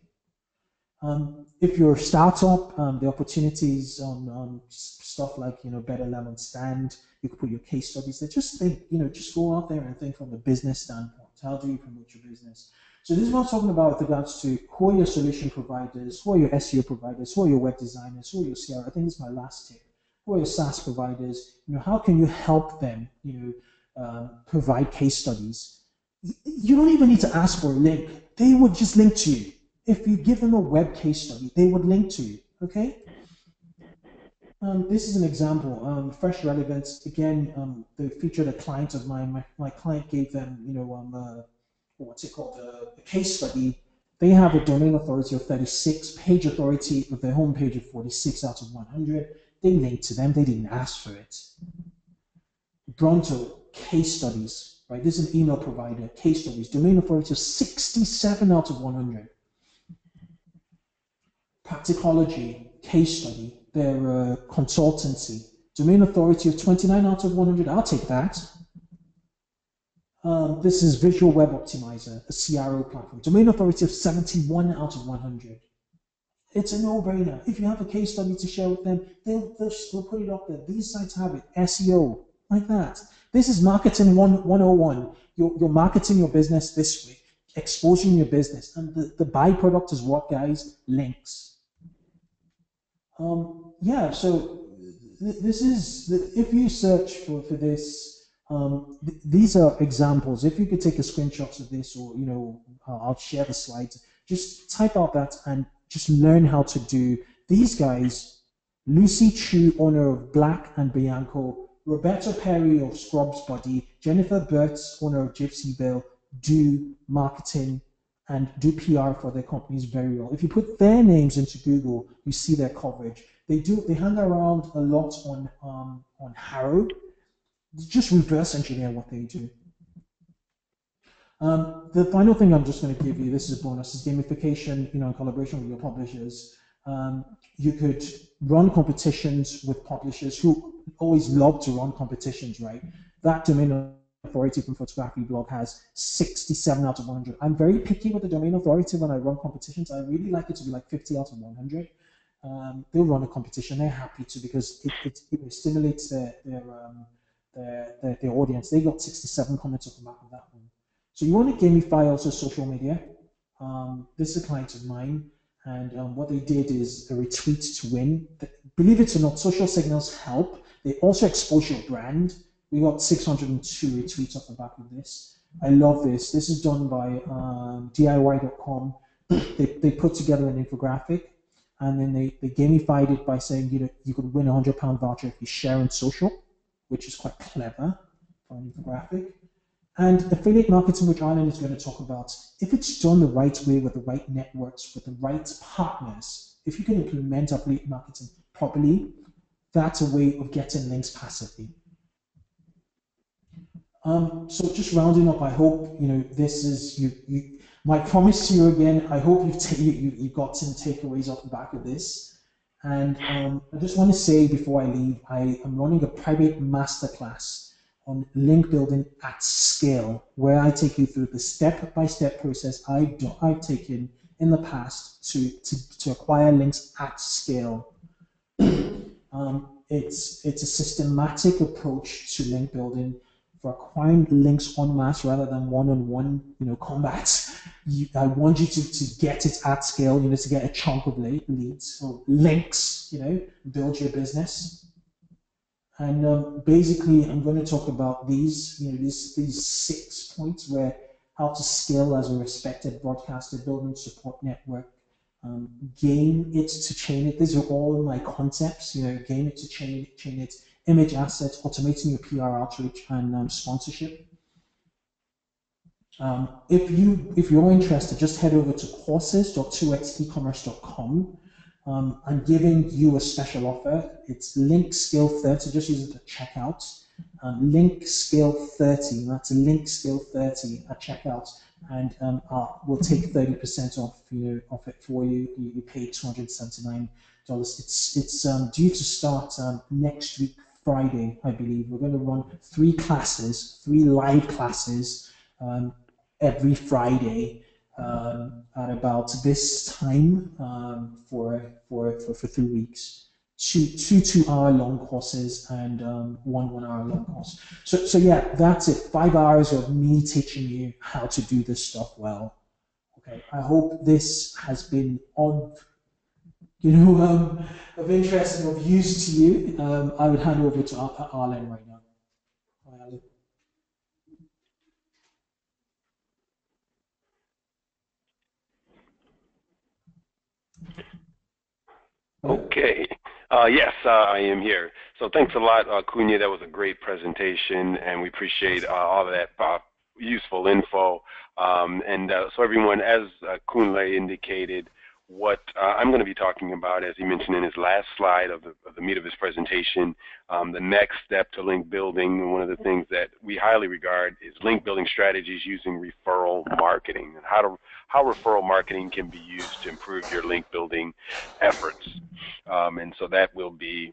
S2: If you're a startup, the opportunities on stuff like, better level stand, you could put your case studies there. Just think, just go out there and think from a business standpoint. How do you promote your business? So this is what I'm talking about with regards to who are your solution providers, who are your SEO providers, who are your web designers, who are your CR. I think this is my last tip. Who are your SaaS providers? How can you help them, provide case studies? You don't even need to ask for a link. They would just link to you. If you give them a web case study, they would link to you, okay? This is an example, fresh relevance. Again, they featured a client of mine. My client gave them, what's it called, a case study. They have a domain authority of 36, page authority of their homepage of 46 out of 100. They linked to them. They didn't ask for it. Bronto, case studies, right? This is an email provider, case studies, domain authority of 67 out of 100. Practicology, case study, their consultancy, domain authority of 29 out of 100. I'll take that. This is Visual Web Optimizer, a CRO platform, domain authority of 71 out of 100. It's a no-brainer. If you have a case study to share with them, they'll put it up there. These sites have it. SEO, like that. This is marketing 101. You're marketing your business this way, exposing your business. And the byproduct is what, guys? Links. So this is, if you search for this, these are examples. If you could take a screenshot of this, or, I'll share the slides, just type out that and just learn how to do these guys. Lucy Chu, owner of Black and Bianco, Roberto Perry of Scrubs Body, Jennifer Burtz, owner of Gypsy Bill, do marketing and do PR for their companies very well. If you put their names into Google, you see their coverage. They hang around a lot on Harrow. Just reverse engineer what they do. The final thing I'm just going to give you, this is a bonus, is gamification, in collaboration with your publishers. You could run competitions with publishers who always love to run competitions, right? That domain authority from Photography Blog has 67 out of 100. I'm very picky with the domain authority when I run competitions. I really like it to be like 50 out of 100. They'll run a competition. They're happy to, because it stimulates their audience. They got 67 comments off the back of that one. So you want to gamify also social media. This is a client of mine, and what they did is a retweet to win. Believe it or not, social signals help. They also expose your brand. We got 602 retweets off the back of this. I love this. This is done by DIY.com. They put together an infographic, and then they gamified it by saying, you could win a £100 voucher if you share on social, which is quite clever for an infographic. And affiliate marketing, which Arlen is going to talk about, if it's done the right way with the right networks, with the right partners, if you can implement affiliate marketing properly, that's a way of getting links passively. So just rounding up, I hope this is my promise to you again. I hope you've got some takeaways off the back of this. And I just want to say before I leave, I am running a private masterclass on link building at scale, where I take you through the step-by-step process I've taken in the past to acquire links at scale. It's a systematic approach to link building for acquiring links en masse rather than one-on-one, combat. I want you to get it at scale, to get a chunk of leads or links, build your business. And basically, I'm going to talk about these 6 points where how to scale as a respected broadcaster, building support network, gain it to chain it. These are all my concepts, gain it to chain it, image assets, automating your PR outreach, and sponsorship. If you're interested, just head over to courses.2xecommerce.com. I'm giving you a special offer. It's link scale 30. Just use it at checkout. Link scale 30. That's a link scale 30 at checkout, and we'll take 30% off off it for you. You pay $279. It's due to start next week, Friday, I believe. We're going to run 3 live classes every Friday. at about this time for 3 weeks. Two 2 hour long courses and one 1 hour long course. So yeah, that's it. 5 hours of me teaching you how to do this stuff well. Okay, I hope this has been of interest and of use to you. I would hand over to Arlen right now. Arlen. Hello?
S3: Okay. Yes, I am here. So thanks a lot, Kunle. That was a great presentation, and we appreciate all of that useful info. So everyone, as Kunle indicated, what I'm going to be talking about, as he mentioned in his last slide of the meat of his presentation, the next step to link building. One of the things that we highly regard is link building strategies using referral marketing, and how referral marketing can be used to improve your link building efforts. And so that will be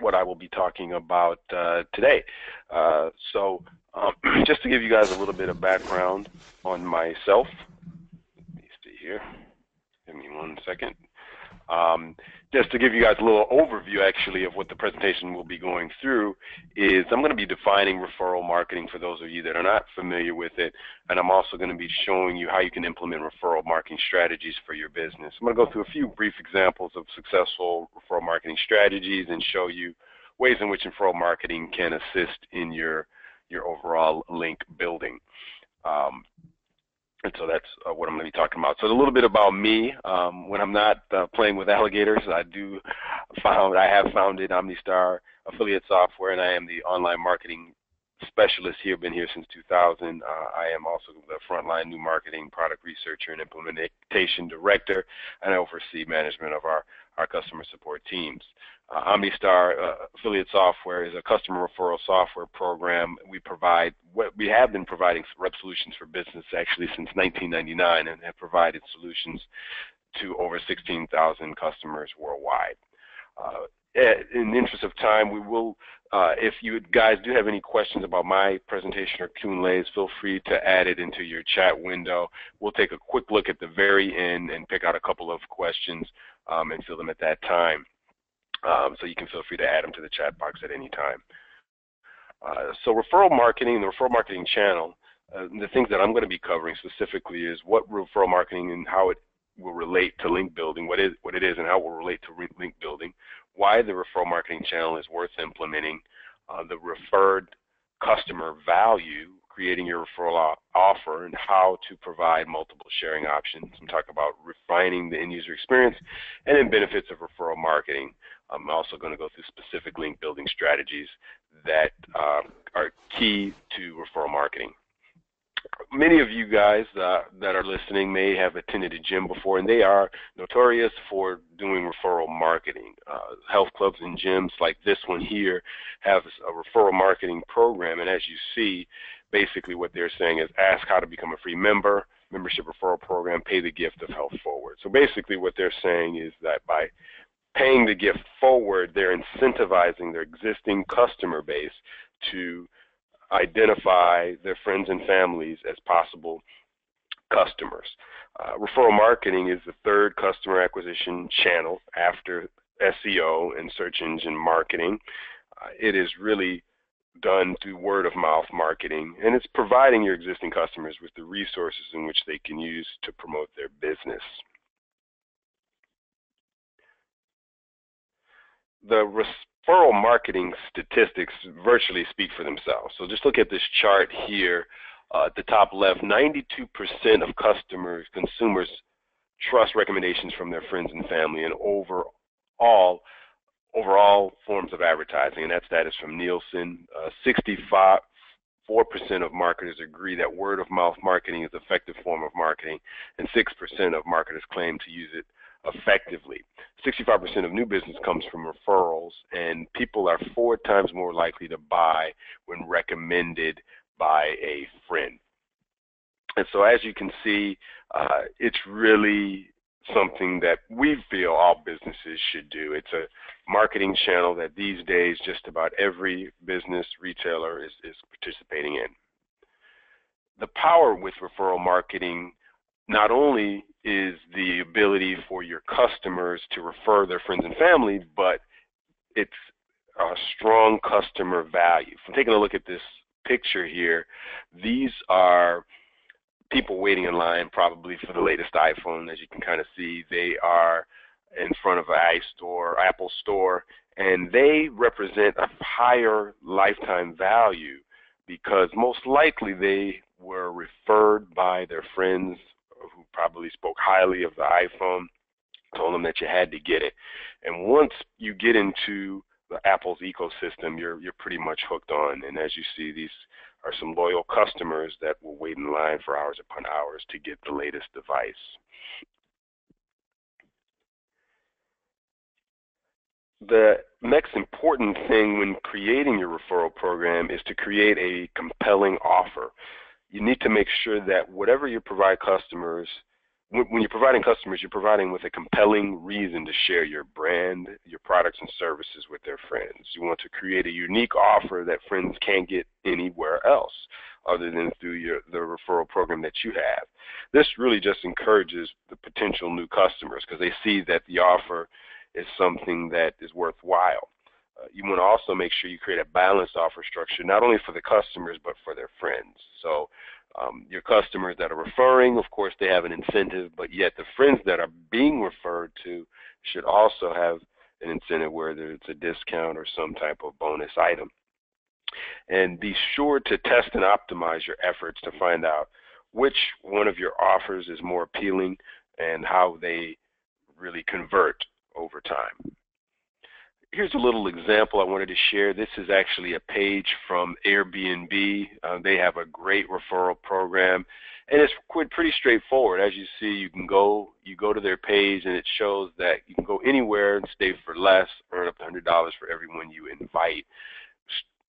S3: what I will be talking about today. Just to give you guys a little bit of background on myself, let me see here. Give me 1 second. Just to give you guys a little overview, actually, of what the presentation will be going through is I'm going to be defining referral marketing for those of you that are not familiar with it, and I'm also going to be showing you how you can implement referral marketing strategies for your business. I'm going to go through a few brief examples of successful referral marketing strategies and show you ways in which referral marketing can assist in your overall link building. And so that's what I'm going to be talking about. So a little bit about me. When I'm not playing with alligators, I have founded OmniStar Affiliate Software, and I am the online marketing specialist here. Been here since 2000. I am also the frontline new marketing product researcher and implementation director, and I oversee management of our customer support teams. OmniStar Affiliate Software is a customer referral software program. We have been providing rep solutions for business actually since 1999, and have provided solutions to over 16,000 customers worldwide. In the interest of time, we will, if you guys do have any questions about my presentation or Kunle's, feel free to add it into your chat window. We'll take a quick look at the very end and pick out a couple of questions and fill them at that time. So you can feel free to add them to the chat box at any time. So referral marketing, the referral marketing channel, the things that I'm going to be covering specifically is what referral marketing and how it will relate to link building, what it is and how it will relate to link building, why the referral marketing channel is worth implementing, the referred customer value, creating your referral offer, and how to provide multiple sharing options. I'm talking about refining the end user experience, and then benefits of referral marketing. I'm also going to go through specific link building strategies that are key to referral marketing. Many of you guys that are listening may have attended a gym before, and they are notorious for doing referral marketing. Health clubs and gyms like this one here have a referral marketing program, and as you see, basically what they're saying is ask how to become a free membership referral program, pay the gift of health forward. So basically what they're saying is that by paying the gift forward, they're incentivizing their existing customer base to identify their friends and families as possible customers. Referral marketing is the third customer acquisition channel after SEO and search engine marketing. It is really done through word of mouth marketing, and it's providing your existing customers with the resources in which they can use to promote their business. The referral marketing statistics virtually speak for themselves. So just look at this chart here at the top left. 92% of consumers trust recommendations from their friends and family, and overall forms of advertising, and that is from Nielsen. 64% of marketers agree that word of mouth marketing is an effective form of marketing, and 6% of marketers claim to use it effectively. 65% of new business comes from referrals, and people are 4 times more likely to buy when recommended by a friend. And so as you can see, it's really something that we feel all businesses should do. It's a marketing channel that these days just about every business retailer is participating in. The power with referral marketing not only is the ability for your customers to refer their friends and family, but it's a strong customer value. From taking a look at this picture here, these are people waiting in line probably for the latest iPhone. As you can kind of see, they are in front of an Apple store, and they represent a higher lifetime value because most likely they were referred by their friends who probably spoke highly of the iPhone, told them that you had to get it. And once you get into the Apple's ecosystem, you're pretty much hooked on. And as you see, these are some loyal customers that will wait in line for hours upon hours to get the latest device. The next important thing when creating your referral program is to create a compelling offer. You need to make sure that whatever you provide customers, when you're providing customers, you're providing with a compelling reason to share your brand, your products and services with their friends. You want to create a unique offer that friends can't get anywhere else other than through the referral program that you have. This really just encourages the potential new customers because they see that the offer is something that is worthwhile. You want to also make sure you create a balanced offer structure, not only for the customers, but for their friends. So your customers that are referring, of course, they have an incentive, but yet the friends that are being referred to should also have an incentive, whether it's a discount or some type of bonus item. And be sure to test and optimize your efforts to find out which one of your offers is more appealing and how they really convert over time. Here's a little example I wanted to share. This is actually a page from Airbnb. They have a great referral program, and it's pretty straightforward. As you see, you go to their page, and it shows that you can go anywhere and stay for less, earn up to $100 for everyone you invite.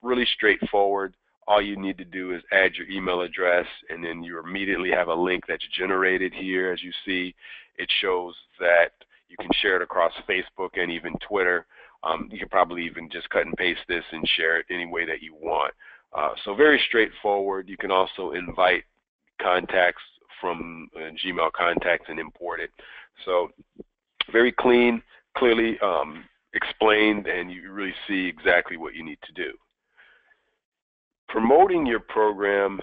S3: Really straightforward. All you need to do is add your email address, and then you immediately have a link that's generated here. As you see, it shows that you can share it across Facebook and even Twitter. You can probably even just cut and paste this and share it any way that you want. So very straightforward. You can also invite contacts from Gmail contacts and import it. So very clean, clearly explained, and you really see exactly what you need to do. Promoting your program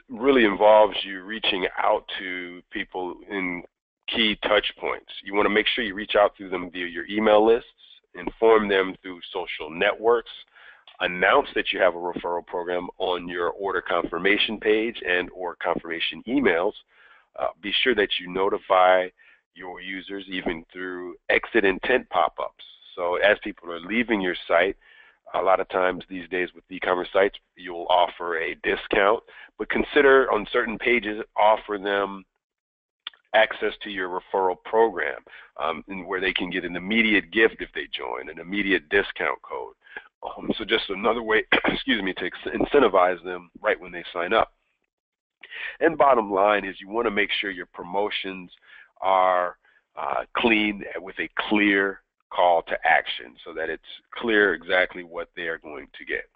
S3: really involves you reaching out to people in key touch points. You want to make sure you reach out to them via your email lists, inform them through social networks, announce that you have a referral program on your order confirmation page and or confirmation emails. Be sure that you notify your users even through exit intent pop-ups. So as people are leaving your site, a lot of times these days with e-commerce sites, you'll offer a discount, but consider on certain pages offer them access to your referral program, where they can get an immediate gift if they join, an immediate discount code. So just another way, excuse me, to incentivize them right when they sign up. And bottom line is you want to make sure your promotions are clean with a clear call to action so that it's clear exactly what they are going to get.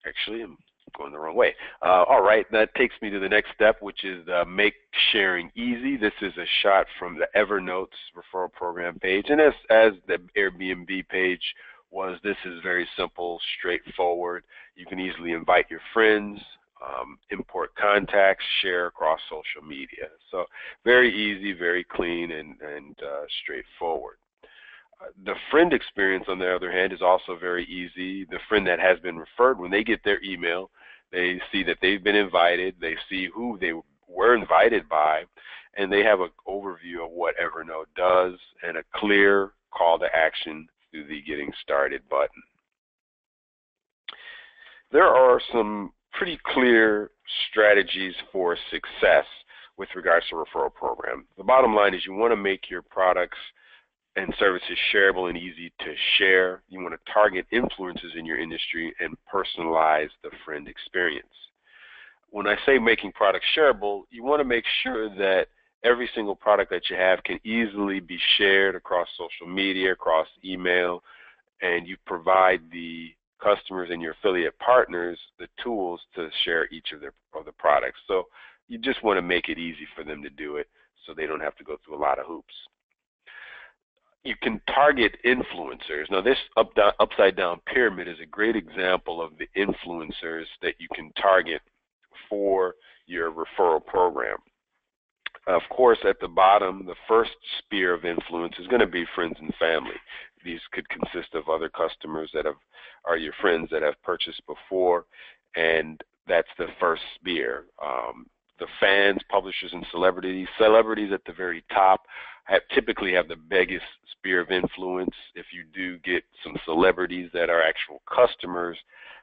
S3: Actually, I'm going the wrong way. All right, that takes me to the next step, which is make sharing easy. This is a shot from the Evernote's referral program page, and as the Airbnb page was, this is very simple, straightforward. You can easily invite your friends, import contacts, share across social media. So very easy, very clean, and straightforward. The friend experience, on the other hand, is also very easy. The friend that has been referred, when they get their email, they see that they've been invited, they see who they were invited by, and they have an overview of what Evernote does and a clear call to action through the Getting Started button. There are some pretty clear strategies for success with regards to referral program. The bottom line is you want to make your products and services shareable and easy to share. You want to target influencers in your industry and personalize the friend experience. When I say making products shareable, you want to make sure that every single product that you have can easily be shared across social media, across email, and you provide the customers and your affiliate partners the tools to share each of the products. So you just want to make it easy for them to do it so they don't have to go through a lot of hoops. You can target influencers. Now, this upside down pyramid is a great example of the influencers that you can target for your referral program. Of course, at the bottom, the first sphere of influence is going to be friends and family. These could consist of other customers that are your friends that have purchased before, and that's the first sphere. The fans, publishers, and celebrities. Celebrities at the very top typically have the biggest sphere of influence. If you do get some celebrities that are actual customers,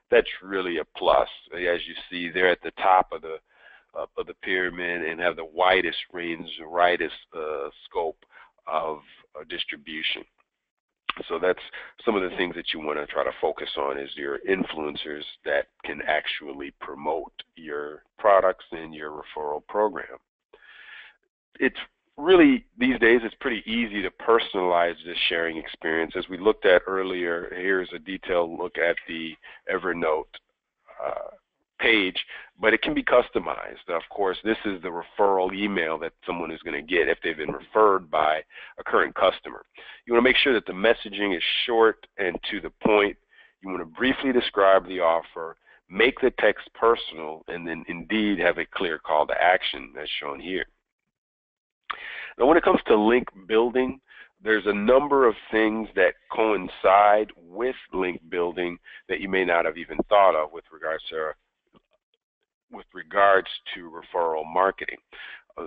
S3: that's really a plus. As you see, they're at the top of the pyramid and have the widest range, the widest scope of distribution. So that's some of the things that you want to try to focus on, is your influencers that can actually promote your products and your referral program. It's really, these days, it's pretty easy to personalize this sharing experience. As we looked at earlier, here's a detailed look at the Evernote page, but it can be customized. Of course, this is the referral email that someone is going to get if they've been referred by a current customer. You want to make sure that the messaging is short and to the point. You want to briefly describe the offer, make the text personal, and then indeed have a clear call to action as shown here. Now, when it comes to link building, there's a number of things that coincide with link building that you may not have even thought of with regards to referral marketing.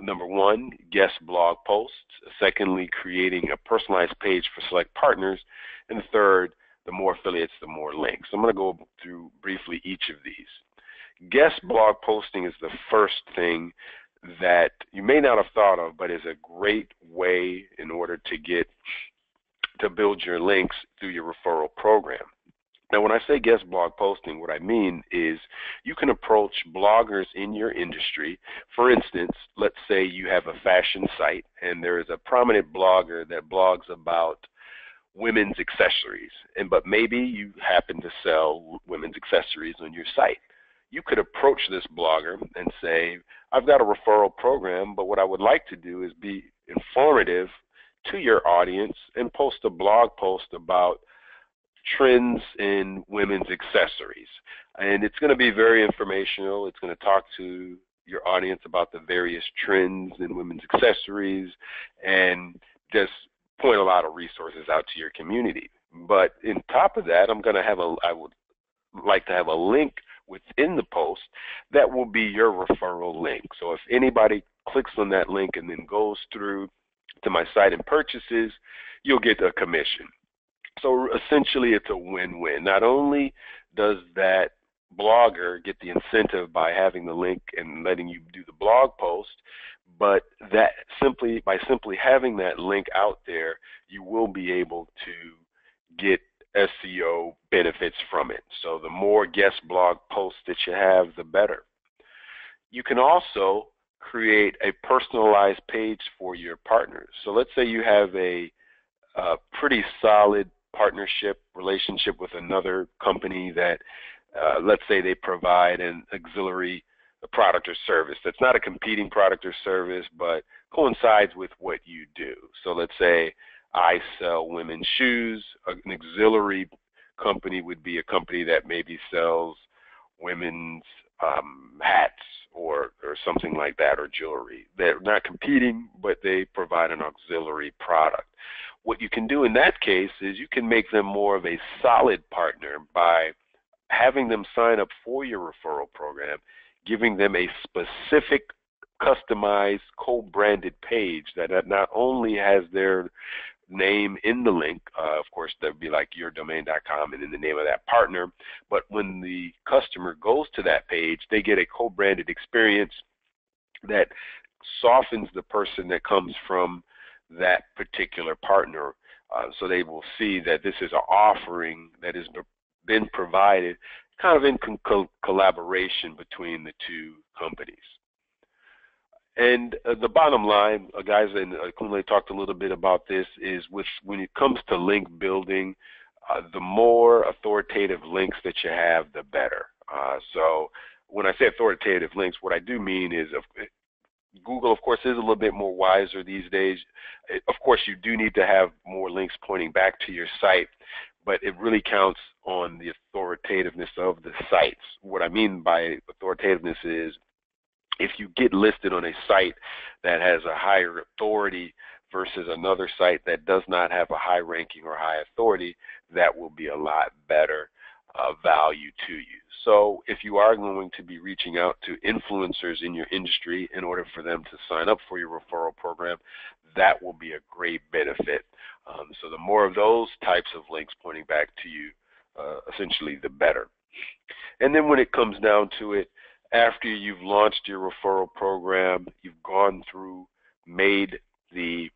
S3: Number one, guest blog posts. Secondly, creating a personalized page for select partners. And third, the more affiliates, the more links. I'm going to go through briefly each of these. Guest blog posting is the first thing that you may not have thought of, but is a great way in order to build your links through your referral program. Now, when I say guest blog posting, what I mean is you can approach bloggers in your industry. For instance, let's say you have a fashion site and there is a prominent blogger that blogs about women's accessories, but maybe you happen to sell women's accessories on your site. You could approach this blogger and say, I've got a referral program, but what I would like to do is be informative to your audience and post a blog post about trends in women's accessories. And it's going to be very informational. It's going to talk to your audience about the various trends in women's accessories and just point a lot of resources out to your community. But on top of that, I would like to have a link within the post that will be your referral link. So if anybody clicks on that link and then goes through to my site and purchases, you'll get a commission. So essentially, it's a win-win. Not only does that blogger get the incentive by having the link and letting you do the blog post, but that by simply having that link out there, you will be able to get SEO benefits from it. So the more guest blog posts that you have, the better. You can also create a personalized page for your partners. So let's say you have a pretty solid partnership relationship with another company that let's say they provide an auxiliary product or service that's not a competing product or service but coincides with what you do. So let's say I sell women's shoes. An auxiliary company would be a company that maybe sells women's hats or something like that, or jewelry. They're not competing, but they provide an auxiliary product. What you can do in that case is you can make them more of a solid partner by having them sign up for your referral program, giving them a specific customized co-branded page that not only has their name in the link, of course that would be like yourdomain.com and in the name of that partner, but when the customer goes to that page, they get a co-branded experience that softens the person that comes from that particular partner, so they will see that this is an offering that has been provided kind of in collaboration between the two companies. And the bottom line, guys, and Kunle talked a little bit about this, is when it comes to link building, the more authoritative links that you have, the better. So when I say authoritative links, what I do mean is Google, of course, is a little bit more wiser these days. Of course, you do need to have more links pointing back to your site, but it really counts on the authoritativeness of the sites. What I mean by authoritativeness is if you get listed on a site that has a higher authority versus another site that does not have a high ranking or high authority, that will be a lot better value to you. So if you are going to be reaching out to influencers in your industry in order for them to sign up for your referral program, that will be a great benefit. So the more of those types of links pointing back to you, essentially the better. And then when it comes down to it, after you've launched your referral program, you've gone through, made the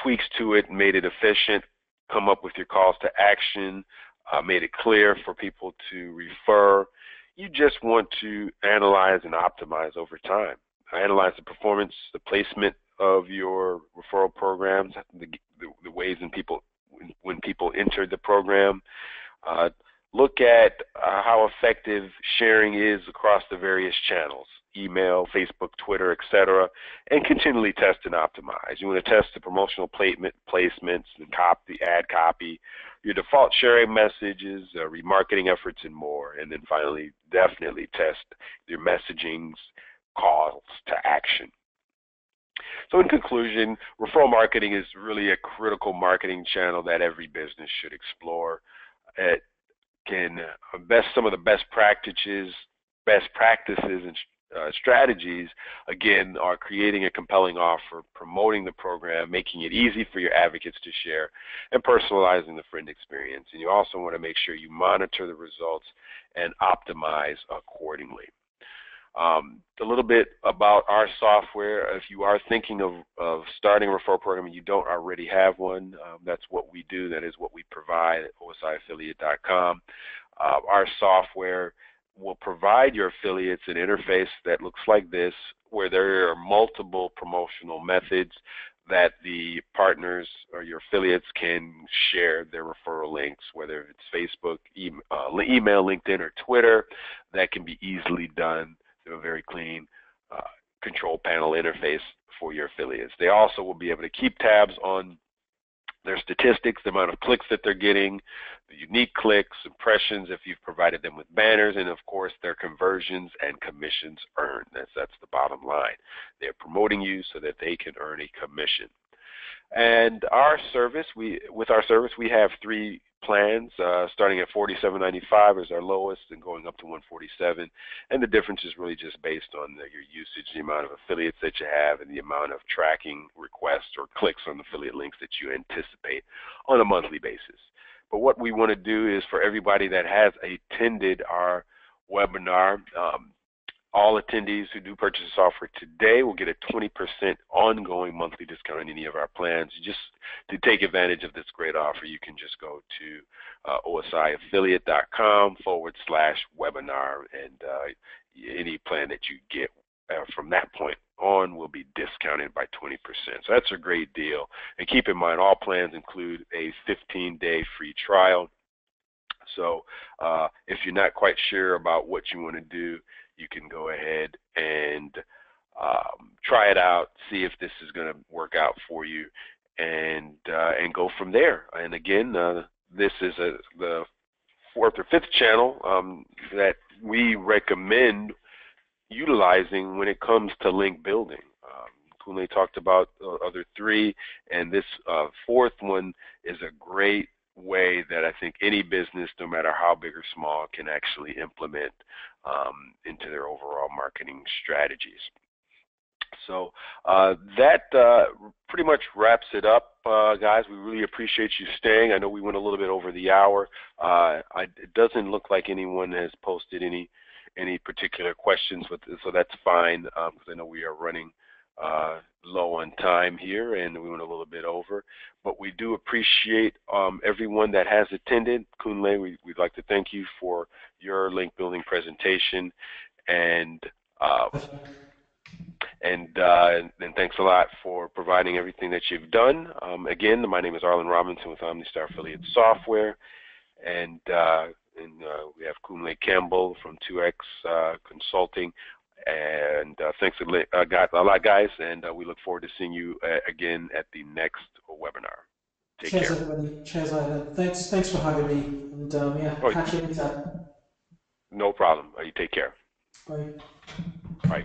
S3: tweaks to it, made it efficient, come up with your calls to action, made it clear for people to refer. You just want to analyze and optimize over time. Analyze the performance, the placement of your referral programs, the ways when people enter the program. Look at how effective sharing is across the various channels, email, Facebook, Twitter, etc., and continually test and optimize. You want to test the promotional placements, the ad copy, your default sharing messages, remarketing efforts, and more. And then finally, definitely test your messaging's calls to action. So in conclusion, referral marketing is really a critical marketing channel that every business should explore. It can some of the best practices and strategies, again, are creating a compelling offer, promoting the program, making it easy for your advocates to share, and personalizing the friend experience. And you also want to make sure you monitor the results and optimize accordingly. A little bit about our software. If you are thinking of starting a referral program and you don't already have one, that's what we do. That is what we provide at osiaffiliate.com. Our software will provide your affiliates an interface that looks like this, where there are multiple promotional methods that the partners or your affiliates can share their referral links, whether it's Facebook, email, LinkedIn, or Twitter. That can be easily done through a very clean control panel interface for your affiliates. They also will be able to keep tabs on their statistics, the amount of clicks that they're getting, the unique clicks, impressions if you've provided them with banners, and of course their conversions and commissions earned. That's the bottom line. They're promoting you so that they can earn a commission. And with our service, we have 3 plans, starting at $47.95 is our lowest and going up to $147. And the difference is really just based on your usage, the amount of affiliates that you have, and the amount of tracking requests or clicks on affiliate links that you anticipate on a monthly basis. But what we want to do is for everybody that has attended our webinar, all attendees who do purchase the software today will get a 20% ongoing monthly discount on any of our plans. Just to take advantage of this great offer, you can just go to osiaffiliate.com/webinar, and any plan that you get from that point on will be discounted by 20%. So that's a great deal. And keep in mind, all plans include a 15-day free trial. So if you're not quite sure about what you want to do, you can go ahead and try it out, see if this is going to work out for you, and go from there. And again, this is the 4th or 5th channel that we recommend utilizing when it comes to link building. Kunle talked about the other 3, and this 4th one is a great way that I think any business, no matter how big or small, can actually implement into their overall marketing strategies. So that pretty much wraps it up, guys. We really appreciate you staying. I know we went a little bit over the hour. It doesn't look like anyone has posted any particular questions, so that's fine, because I know we are running low on time here, and we went a little bit over. But we do appreciate everyone that has attended. Kunle, we'd like to thank you for your link building presentation, and And thanks a lot for providing everything that you've done. Again, my name is Arlen Robinson with OmniStar Affiliate Software, and we have Kunle Campbell from 2X Consulting. And thanks a lot, guys, and we look forward to seeing you again at the next webinar. Take
S2: Cheers,
S3: care.
S2: everybody. Cheers, Arlen. Thanks for having me. And yeah, catch you anytime.
S3: No problem. You take care.
S2: Bye.
S3: Bye.